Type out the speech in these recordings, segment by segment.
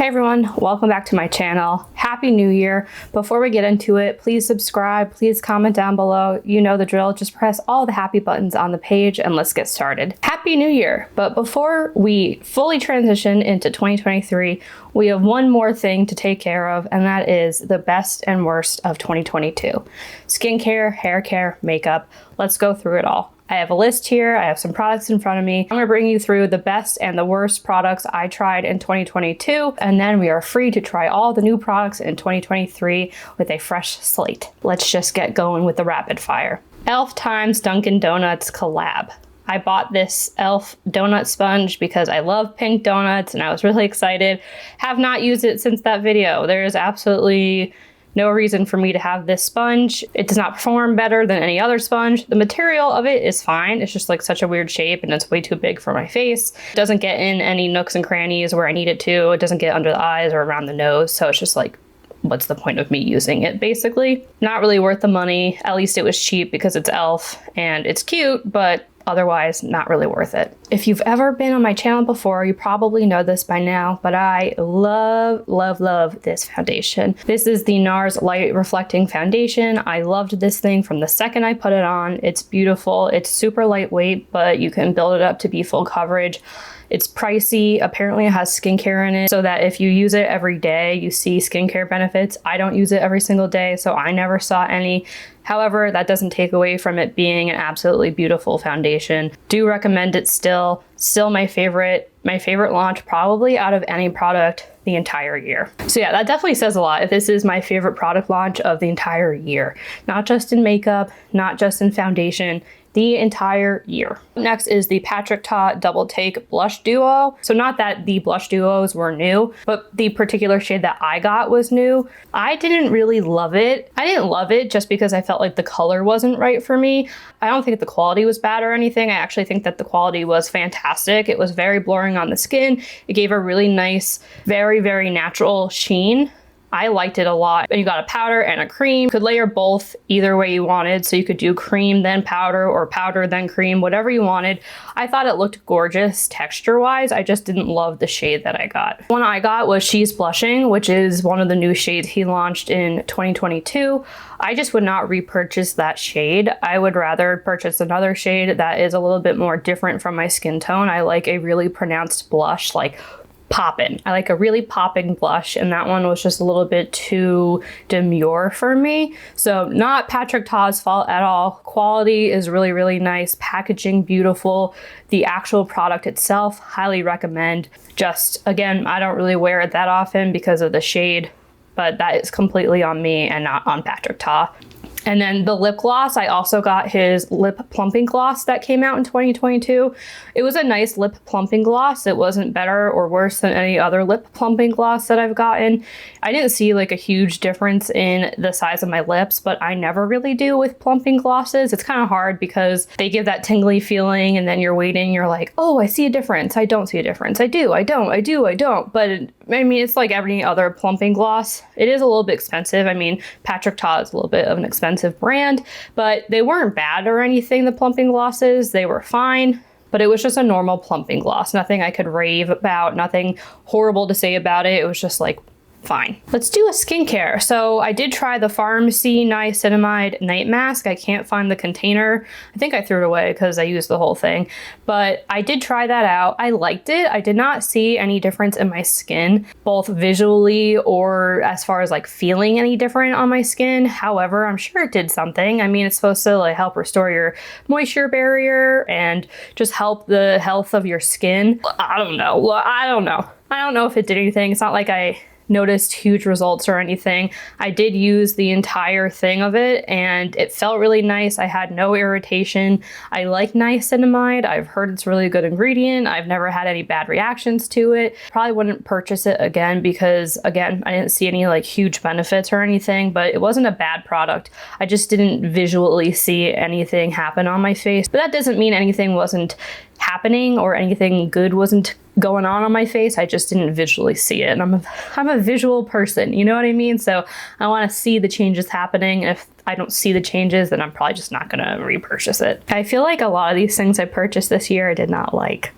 Hey everyone, welcome back to my channel. Happy New Year. Before we get into it, please subscribe, please comment down below. You know the drill, just press all the happy buttons on the page and let's get started. Happy New Year. But before we fully transition into 2023, we have one more thing to take care of, and that is the best and worst of 2022. Skincare, hair care, makeup. Let's go through it all. I have a list here. I have some products in front of me. I'm going to bring you through the best and the worst products I tried in 2022, and then we are free to try all the new products in 2023 with a fresh slate. Let's just get going with the rapid fire. e.l.f. times Dunkin' Donuts collab. I bought this e.l.f. donut sponge because I love pink donuts and I was really excited. Have not used it since that video. There is absolutely no reason for me to have this sponge. It does not perform better than any other sponge. The material of it is fine. It's just like such a weird shape and it's way too big for my face. It doesn't get in any nooks and crannies where I need it to. It doesn't get under the eyes or around the nose. So it's just like, what's the point of me using it basically? Not really worth the money. At least it was cheap because it's e.l.f. and it's cute, but otherwise not really worth it. If you've ever been on my channel before, you probably know this by now, but I love this foundation. This is the NARS Light Reflecting Foundation. I loved this thing from the second I put it on. It's beautiful. It's super lightweight, but you can build it up to be full coverage. It's pricey. Apparently it has skincare in it so that if you use it every day, you see skincare benefits. I don't use it every single day, so I never saw any. However, that doesn't take away from it being an absolutely beautiful foundation. Do recommend it still. Still my favorite launch probably out of any product the entire year. So yeah, that definitely says a lot if this is my favorite product launch of the entire year. Not just in makeup, not just in foundation, the entire year. Next is the Patrick Ta Double Take Blush Duo. So not that the blush duos were new, but the particular shade that I got was new. I didn't really love it. I didn't love it just because I felt like the color wasn't right for me. I don't think the quality was bad or anything. I actually think that the quality was fantastic. It was very blurring on the skin. It gave a really nice, very natural sheen. I liked it a lot. And you got a powder and a cream. You could layer both either way you wanted. So you could do cream then powder or powder then cream, whatever you wanted. I thought it looked gorgeous texture wise. I just didn't love the shade that I got. One I got was She's Blushing, which is one of the new shades he launched in 2022. I just would not repurchase that shade. I would rather purchase another shade that is a little bit more different from my skin tone. I like a really pronounced blush, like poppin'. I like a really popping blush, and that one was just a little bit too demure for me. So not Patrick Ta's fault at all. Quality is really nice. Packaging beautiful. The actual product itself, highly recommend. Just again, I don't really wear it that often because of the shade, but that is completely on me and not on Patrick Ta. And then the lip gloss, I also got his lip plumping gloss that came out in 2022. It was a nice lip plumping gloss. It wasn't better or worse than any other lip plumping gloss that I've gotten. I didn't see like a huge difference in the size of my lips, but I never really do with plumping glosses. It's kind of hard because they give that tingly feeling and then you're waiting, you're like, oh, I see a difference. I don't see a difference. I do, I don't, I do, I don't. But I mean, it's like every other plumping gloss. It is a little bit expensive. I mean, Patrick Ta is a little bit of an expensive brand, but they weren't bad or anything, the plumping glosses. They were fine, but it was just a normal plumping gloss. Nothing I could rave about, nothing horrible to say about it. It was just like, fine. Let's do a skincare. So I did try the Pharmacy Niacinamide Night Mask. I can't find the container. I think I threw it away because I used the whole thing, but I did try that out. I liked it. I did not see any difference in my skin, both visually or as far as like feeling any different on my skin. However, I'm sure it did something. I mean, it's supposed to like help restore your moisture barrier and just help the health of your skin. I don't know. I don't know if it did anything. It's not like I noticed huge results or anything. I did use the entire thing of it and it felt really nice. I had no irritation. I like niacinamide. I've heard it's a really good ingredient. I've never had any bad reactions to it. Probably wouldn't purchase it again because again, I didn't see any like huge benefits or anything, but it wasn't a bad product. I just didn't visually see anything happen on my face, but that doesn't mean anything wasn't happening or anything good wasn't going on my face. I just didn't visually see it. And I'm a visual person, you know what I mean? So I want to see the changes happening. If I don't see the changes, then I'm probably just not going to repurchase it. I feel like a lot of these things I purchased this year I did not like.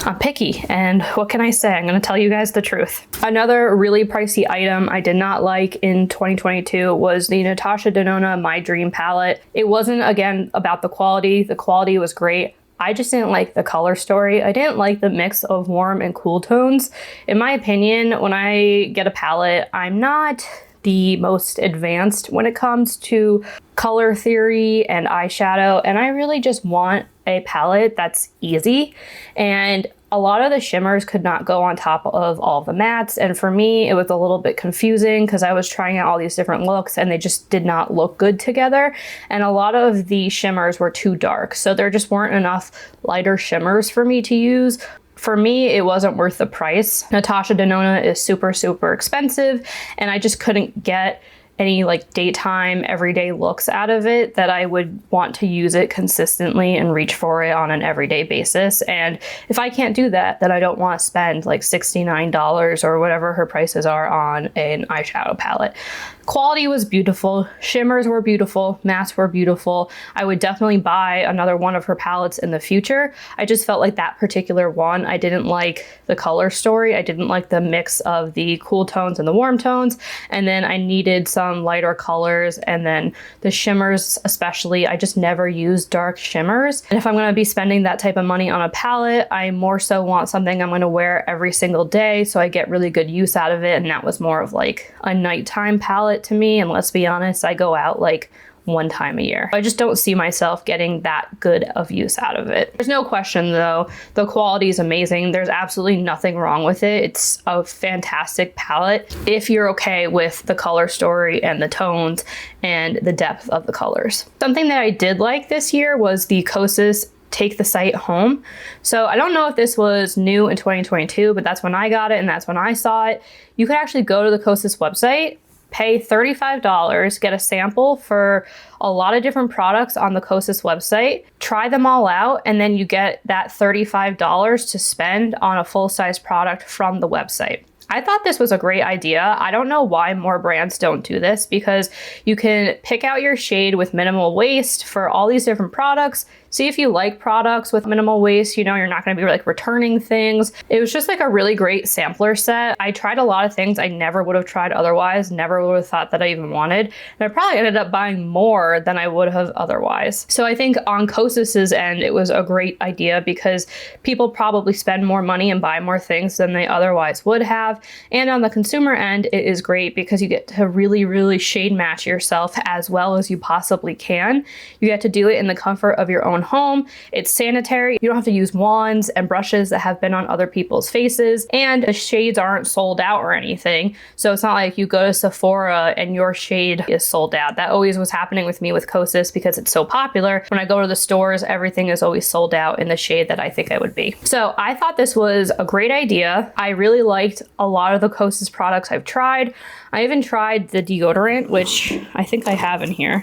I'm picky, and what can I say? I'm gonna tell you guys the truth. Another really pricey item I did not like in 2022 was the Natasha Denona My Dream palette. It wasn't, again, about the quality. The quality was great. I just didn't like the color story. I didn't like the mix of warm and cool tones. In my opinion, when I get a palette, I'm not the most advanced when it comes to color theory and eyeshadow, and I really just want a palette that's easy. And a lot of the shimmers could not go on top of all of the mattes, and for me it was a little bit confusing because I was trying out all these different looks and they just did not look good together, and a lot of the shimmers were too dark, so there just weren't enough lighter shimmers for me to use. For me, it wasn't worth the price. Natasha Denona is super, super expensive, and I just couldn't get any like daytime, everyday looks out of it that I would want to use it consistently and reach for it on an everyday basis. And if I can't do that, then I don't want to spend like $69 or whatever her prices are on an eyeshadow palette. Quality was beautiful, shimmers were beautiful, mattes were beautiful. I would definitely buy another one of her palettes in the future. I just felt like that particular one, I didn't like the color story. I didn't like the mix of the cool tones and the warm tones. And then I needed some lighter colors, and then the shimmers especially, I just never use dark shimmers. And if I'm gonna be spending that type of money on a palette, I more so want something I'm gonna wear every single day so I get really good use out of it. And that was more of like a nighttime palette to me, and let's be honest, I go out like one time a year. I just don't see myself getting that good of use out of it. There's no question though, the quality is amazing. There's absolutely nothing wrong with it. It's a fantastic palette if you're okay with the color story and the tones and the depth of the colors. Something that I did like this year was the Kosas Take the Sight Home. So I don't know if this was new in 2022, but that's when I got it and that's when I saw it. You could actually go to the Kosas website, pay $35, get a sample for a lot of different products on the Kosas website, try them all out, and then you get that $35 to spend on a full-size product from the website. I thought this was a great idea. I don't know why more brands don't do this, because you can pick out your shade with minimal waste for all these different products. See if you like products with minimal waste, you know, you're not gonna be like returning things. It was just like a really great sampler set. I tried a lot of things I never would have tried otherwise, never would have thought that I even wanted. And I probably ended up buying more than I would have otherwise. So I think on Kosas's end, it was a great idea because people probably spend more money and buy more things than they otherwise would have. And on the consumer end, it is great because you get to really, really shade match yourself as well as you possibly can. You get to do it in the comfort of your own home. It's sanitary. You don't have to use wands and brushes that have been on other people's faces, and the shades aren't sold out or anything. So it's not like you go to Sephora and your shade is sold out. That always was happening with me with Kosas because it's so popular. When I go to the stores, everything is always sold out in the shade that I think I would be. So I thought this was a great idea. I really liked a lot of the Kosas products I've tried. I even tried the deodorant, which I think I have in here.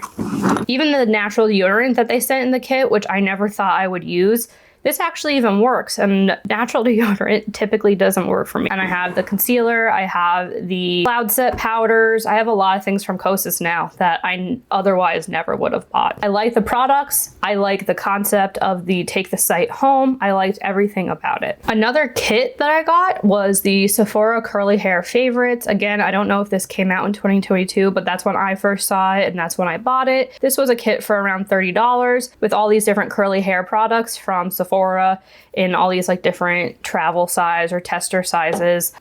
Even the natural deodorant that they sent in the kit, which I never thought I would use, this actually even works, and natural deodorant typically doesn't work for me. And I have the concealer, I have the Cloud Set powders, I have a lot of things from Kosas now that I otherwise never would have bought. I like the products, I like the concept of the Take the Sight Home, I liked everything about it. Another kit that I got was the Sephora Curly Hair Favorites. Again, I don't know if this came out in 2022, but that's when I first saw it and that's when I bought it. This was a kit for around $30 with all these different curly hair products from Sephora in all these like different travel size or tester sizes.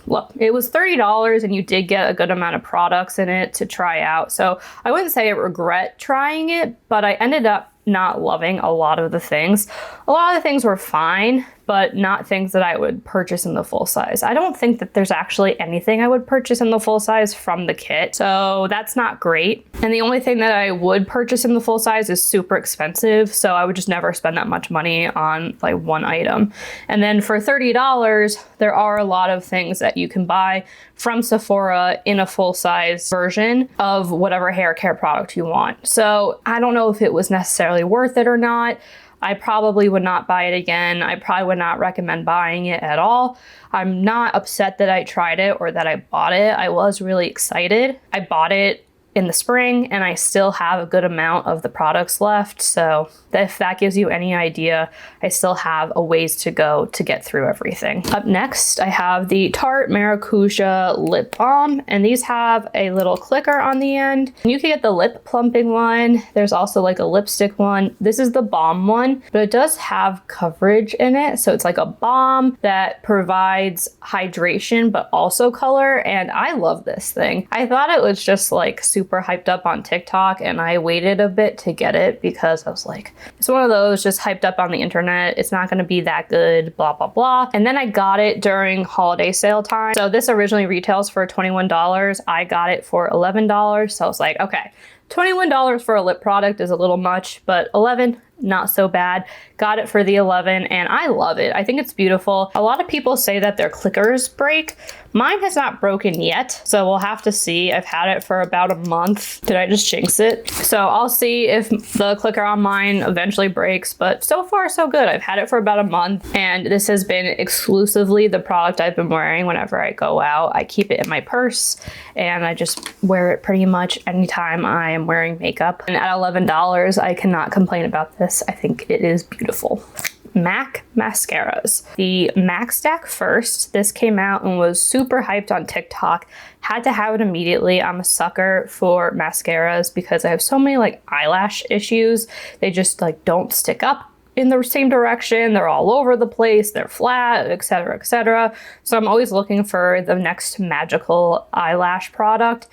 Look, it was $30 and you did get a good amount of products in it to try out. So I wouldn't say I regret trying it, but I ended up not loving a lot of the things. A lot of the things were fine, but not things that I would purchase in the full size. I don't think that there's actually anything I would purchase in the full size from the kit, so that's not great. And the only thing that I would purchase in the full size is super expensive, so I would just never spend that much money on like one item. And then for $30, there are a lot of things that you can buy from Sephora in a full size version of whatever hair care product you want. So I don't know if it was necessarily worth it or not. I probably would not buy it again. I probably would not recommend buying it at all. I'm not upset that I tried it or that I bought it. I was really excited. I bought it in the spring and I still have a good amount of the products left. So if that gives you any idea, I still have a ways to go to get through everything. Up next, I have the Tarte Maracuja Lip Balm, and these have a little clicker on the end. You can get the lip plumping one. There's also like a lipstick one. This is the balm one, but it does have coverage in it. So it's like a balm that provides hydration, but also color. And I love this thing. I thought it was just like super hyped up on TikTok, and I waited a bit to get it because I was like, it's one of those just hyped up on the internet. It's not going to be that good, blah, blah, blah. And then I got it during holiday sale time. So this originally retails for $21. I got it for $11. So I was like, okay, $21 for a lip product is a little much, but $11, not so bad. Got it for the $11 and I love it. I think it's beautiful. A lot of people say that their clickers break. Mine has not broken yet, so we'll have to see. I've had it for about a month. Did I just jinx it? So I'll see if the clicker on mine eventually breaks, but so far so good. I've had it for about a month and this has been exclusively the product I've been wearing whenever I go out. I keep it in my purse and I just wear it pretty much anytime I am wearing makeup. And at $11, I cannot complain about this. I think it is beautiful. MAC mascaras. The MAC Stack First. This came out and was super hyped on TikTok. Had to have it immediately. I'm a sucker for mascaras because I have so many like eyelash issues. They just like don't stick up in the same direction. They're all over the place. They're flat, etc., etc. So I'm always looking for the next magical eyelash product.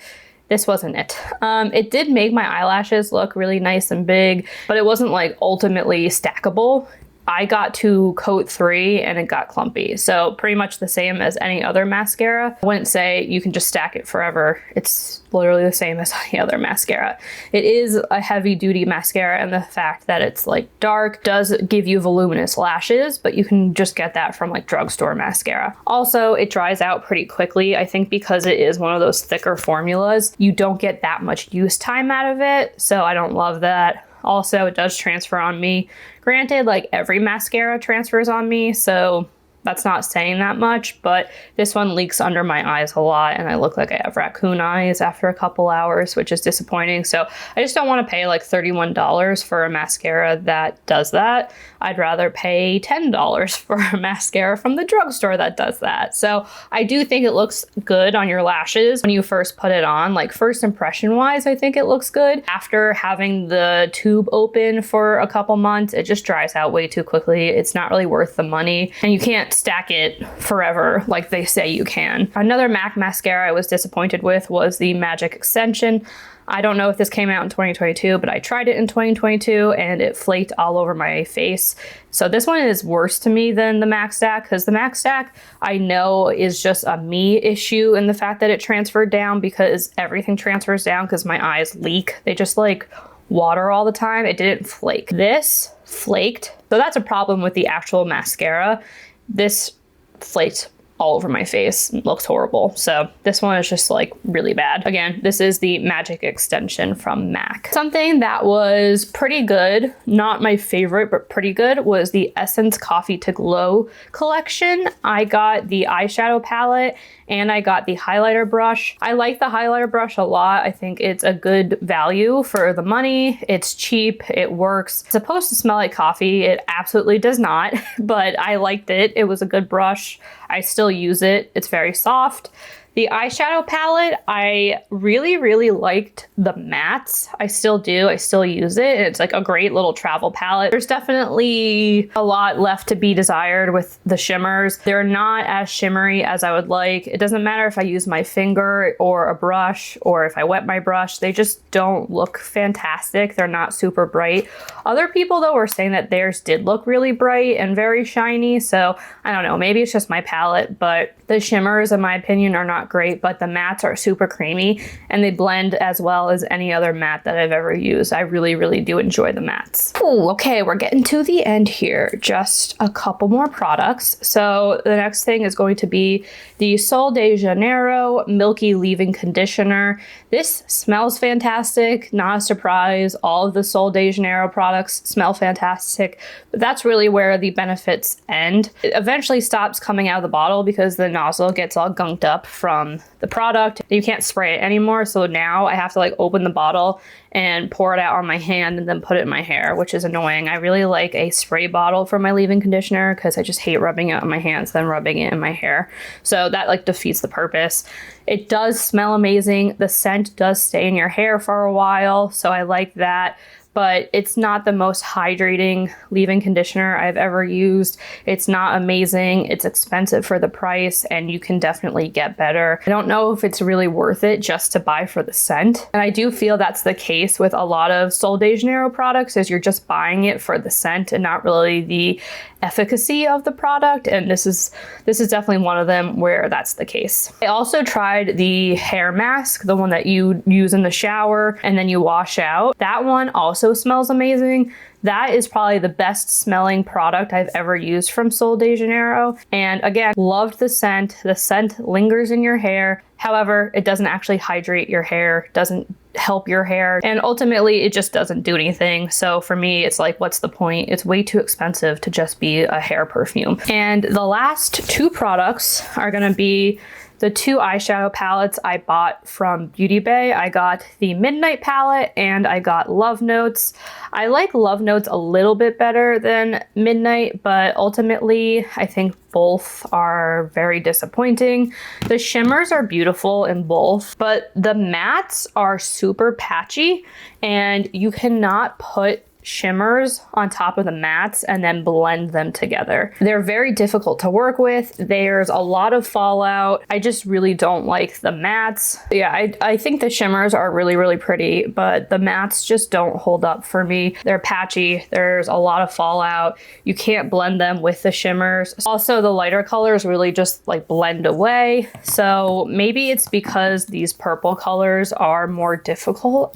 This wasn't it. It did make my eyelashes look really nice and big, but it wasn't like ultimately stackable. I got to coat 3 and it got clumpy. So pretty much the same as any other mascara. I wouldn't say you can just stack it forever. It's literally the same as any other mascara. It is a heavy duty mascara, and the fact that it's like dark does give you voluminous lashes, but you can just get that from like drugstore mascara. Also, it dries out pretty quickly. I think because it is one of those thicker formulas, you don't get that much use time out of it. So I don't love that. Also, it does transfer on me. Granted, like every mascara transfers on me, so that's not saying that much, but this one leaks under my eyes a lot and I look like I have raccoon eyes after a couple hours, which is disappointing. So I just don't want to pay like $31 for a mascara that does that. I'd rather pay $10 for a mascara from the drugstore that does that. So I do think it looks good on your lashes when you first put it on. Like first impression wise, I think it looks good. After having the tube open for a couple months, it just dries out way too quickly. It's not really worth the money and you can't stack it forever like they say you can. Another MAC mascara I was disappointed with was the Magic Extension. I don't know if this came out in 2022, but I tried it in 2022 and it flaked all over my face. So this one is worse to me than the MAC Stack, because the MAC Stack I know is just a me issue in the fact that it transferred down, because everything transfers down because my eyes leak. They just like water all the time. It didn't flake. This flaked. So that's a problem with the actual mascara. This flaked all over my face. It looks horrible. So this one is just like really bad. Again, this is the Magic Extension from MAC. Something that was pretty good, not my favorite, but pretty good, was the Essence Coffee to Glow collection. I got the eyeshadow palette and I got the highlighter brush. I like the highlighter brush a lot. I think it's a good value for the money. It's cheap, it works. It's supposed to smell like coffee. It absolutely does not, but I liked it. It was a good brush. I still use it. It's very soft. The eyeshadow palette, I really, really liked the mattes. I still do. I still use it. It's like a great little travel palette. There's definitely a lot left to be desired with the shimmers. They're not as shimmery as I would like. It doesn't matter if I use my finger or a brush or if I wet my brush. They just don't look fantastic. They're not super bright. Other people though were saying that theirs did look really bright and very shiny. So I don't know, maybe it's just my palette, but the shimmers in my opinion are not great, but the mattes are super creamy and they blend as well as any other matte that I've ever used. I really, really do enjoy the mattes. Ooh, okay, we're getting to the end here. Just a couple more products. So the next thing is going to be the Sol de Janeiro Milky Leave-In Conditioner. This smells fantastic, not a surprise. All of the Sol de Janeiro products smell fantastic, but that's really where the benefits end. It eventually stops coming out of the bottle because the nozzle gets all gunked up from from the product. You can't spray it anymore, so now I have to like open the bottle and pour it out on my hand and then put it in my hair, which is annoying. I really like a spray bottle for my leave-in conditioner because I just hate rubbing it on my hands then rubbing it in my hair. So that like defeats the purpose. It does smell amazing. The scent does stay in your hair for a while, so I like that. But it's not the most hydrating leave-in conditioner I've ever used. It's not amazing. It's expensive for the price, and you can definitely get better. I don't know if it's really worth it just to buy for the scent. And I do feel that's the case with a lot of Sol de Janeiro products, is you're just buying it for the scent and not really the efficacy of the product. And this is definitely one of them where that's the case. I also tried the hair mask, the one that you use in the shower and then you wash out. That one also smells amazing. That is probably the best smelling product I've ever used from Sol de Janeiro. And again, loved the scent. The scent lingers in your hair. However, it doesn't actually hydrate your hair, doesn't help your hair, and ultimately it just doesn't do anything. So for me, it's like, what's the point? It's way too expensive to just be a hair perfume. And the last two products are gonna be the two eyeshadow palettes I bought from Beauty Bay. I got the Midnight palette and I got Love Notes. I like Love Notes a little bit better than Midnight, but ultimately I think both are very disappointing. The shimmers are beautiful in both, but the mattes are super patchy and you cannot put shimmers on top of the mattes and then blend them together. They're very difficult to work with. There's a lot of fallout. I just really don't like the mattes. Yeah, I think the shimmers are really, really pretty, but the mattes just don't hold up for me. They're patchy. There's a lot of fallout. You can't blend them with the shimmers. Also, the lighter colors really just like blend away. So maybe it's because these purple colors are more difficult.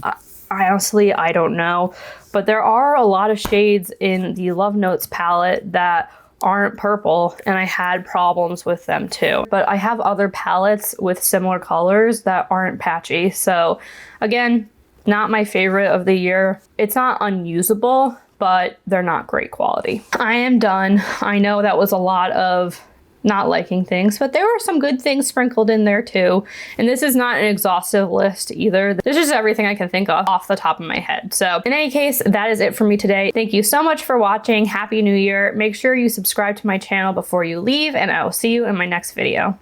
Honestly, I don't know, but there are a lot of shades in the Love Notes palette that aren't purple, and I had problems with them too. But I have other palettes with similar colors that aren't patchy. So again, not my favorite of the year. It's not unusable, but they're not great quality. I am done. I know that was a lot of not liking things, but there were some good things sprinkled in there too. And this is not an exhaustive list either. This is just everything I can think of off the top of my head. So in any case, that is it for me today. Thank you so much for watching. Happy New Year. Make sure you subscribe to my channel before you leave, and I will see you in my next video.